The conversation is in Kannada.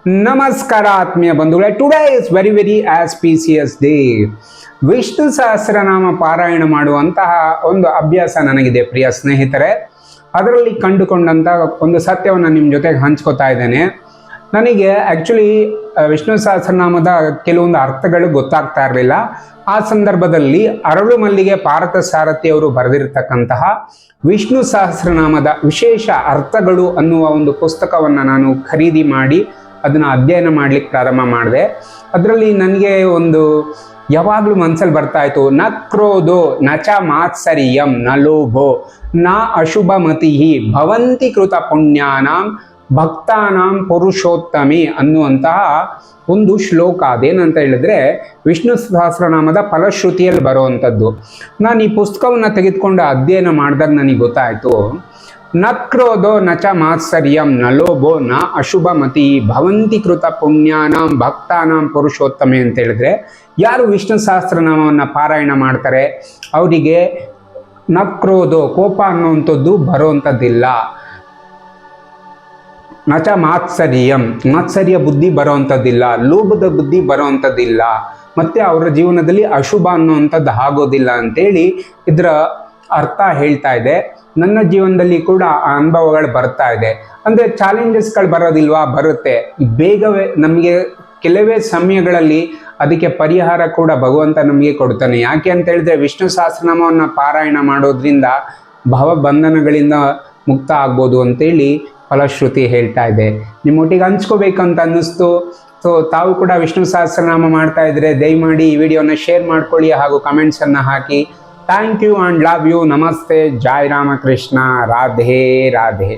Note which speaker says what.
Speaker 1: ನಮಸ್ಕಾರ ಆತ್ಮೀಯ ಬಂಧುಗಳೇ. Today is very auspicious day. Vishnu Sahasranama ಪಾರಾಯಣ ಮಾಡುವಂತಹ ಒಂದು ಅಭ್ಯಾಸ ನನಗಿದೆ ಪ್ರಿಯ ಸ್ನೇಹಿತರೆ. ಅದರಲ್ಲಿ ಕಂಡುಕೊಂಡಂಥ ಒಂದು ಸತ್ಯವನ್ನು ನಿಮ್ಮ ಜೊತೆಗೆ ಹಂಚ್ಕೋತಾ ಇದ್ದೇನೆ. ನನಗೆ ಆ್ಯಕ್ಚುಲಿ ವಿಷ್ಣು ಸಹಸ್ರನಾಮದ ಕೆಲವೊಂದು ಅರ್ಥಗಳು ಗೊತ್ತಾಗ್ತಾ ಇರಲಿಲ್ಲ. ಆ ಸಂದರ್ಭದಲ್ಲಿ ಅರಳು ಮಲ್ಲಿಗೆ ಪಾರ್ಥ ಸಾರಥಿ ಅವರು ಬರೆದಿರತಕ್ಕಂತಹ ವಿಷ್ಣು ಸಹಸ್ರನಾಮದ ವಿಶೇಷ ಅರ್ಥಗಳು ಅನ್ನುವ ಒಂದು ಪುಸ್ತಕವನ್ನು ನಾನು ಖರೀದಿ ಮಾಡಿ ಅದನ್ನು ಅಧ್ಯಯನ ಮಾಡಲಿಕ್ಕೆ ಪ್ರಾರಂಭ ಮಾಡಿದೆ. ಅದರಲ್ಲಿ ನನಗೆ ಒಂದು ಯಾವಾಗಲೂ ಮನಸ್ಸಲ್ಲಿ ಬರ್ತಾ ಇತ್ತು, ನ ಕ್ರೋಧೋ ನ ಚ ಮಾತ್ಸರ್ಯಂ ನ ಲೋಭೋ ನ ಅಶುಭಮತಿ ಭವಂತಿ ಕೃತ ಪುಣ್ಯಾನಾಂ ಭಕ್ತಾನಾಂ ಪುರುಷೋತ್ತಮಿ ಅನ್ನುವಂತಹ ಒಂದು ಶ್ಲೋಕ. ಅದೇನಂತ ಹೇಳಿದ್ರೆ ವಿಷ್ಣು ಸಹಸ್ರನಾಮದ ಫಲಶ್ರುತಿಯಲ್ಲಿ ಬರುವಂಥದ್ದು. ನಾನು ಈ ಪುಸ್ತಕವನ್ನು ತೆಗೆದುಕೊಂಡು ಅಧ್ಯಯನ ಮಾಡಿದಾಗ ನನಗೆ ಗೊತ್ತಾಯಿತು, ನ ಕ್ರೋಧೋ ನ ಚ ಮಾತ್ಸರ್ಯಂ ನ ಲೋಭೋ ನ ಅಶುಭಮತಿ ಭವಂತಿ ಕೃತ ಪುಣ್ಯಾನಾಂ ಭಕ್ತಾನಾಂ ಪುರುಷೋತ್ತಮೆ ಅಂತ ಹೇಳಿದ್ರೆ, ಯಾರು ವಿಷ್ಣು ಸಹಸ್ರನಾಮವನ್ನು ಪಾರಾಯಣ ಮಾಡ್ತಾರೆ ಅವರಿಗೆ ನ ಕ್ರೋಧೋ ಕೋಪ ಅನ್ನುವಂಥದ್ದು ಬರುವಂಥದ್ದಿಲ್ಲ, ನಚ ಮಾತ್ಸರ್ಯ ಬುದ್ಧಿ ಬರೋವಂಥದ್ದಿಲ್ಲ, ಲೋಭದ ಬುದ್ಧಿ ಬರೋವಂಥದ್ದಿಲ್ಲ, ಮತ್ತು ಅವರ ಜೀವನದಲ್ಲಿ ಅಶುಭ ಅನ್ನುವಂಥದ್ದು ಆಗೋದಿಲ್ಲ ಅಂತೇಳಿ ಇದರ ಅರ್ಥ ಹೇಳ್ತಾ ಇದೆ. ನನ್ನ ಜೀವನದಲ್ಲಿ ಕೂಡ ಆ ಅನುಭವಗಳು ಬರ್ತಾ ಇದೆ. ಅಂದರೆ ಚಾಲೆಂಜಸ್ಗಳು ಬರೋದಿಲ್ವಾ? ಬರುತ್ತೆ. ಬೇಗವೇ ನಮಗೆ ಕೆಲವೇ ಸಮಯಗಳಲ್ಲಿ ಅದಕ್ಕೆ ಪರಿಹಾರ ಕೂಡ ಭಗವಂತ ನಮಗೆ ಕೊಡ್ತಾನೆ. ಯಾಕೆ ಅಂತ ಹೇಳಿದ್ರೆ ವಿಷ್ಣು ಸಹಸ್ರನಾಮವನ್ನು ಪಾರಾಯಣ ಮಾಡೋದ್ರಿಂದ ಭವಬಂಧನಗಳಿಂದ ಮುಕ್ತ ಆಗ್ಬೋದು ಅಂತೇಳಿ ಫಲಶ್ರುತಿ ಹೇಳ್ತಾ ಇದೆ. ನಿಮ್ಮೊಟ್ಟಿಗೆ ಹಂಚ್ಕೋಬೇಕಂತ ಅನ್ನಿಸ್ತು. ಸೊ ತಾವು ಕೂಡ ವಿಷ್ಣು ಸಹಸ್ರನಾಮ ಮಾಡ್ತಾ ಇದ್ರೆ ದಯಮಾಡಿ ಈ ವಿಡಿಯೋನ ಶೇರ್ ಮಾಡ್ಕೊಳ್ಳಿ ಹಾಗೂ ಕಮೆಂಟ್ಸನ್ನು ಹಾಕಿ. Thank you and love you. ನಮಸ್ತೆ. ಜೈ ರಾಮಕೃಷ್ಣ. ರಾಧೆ ರಾಧೆ.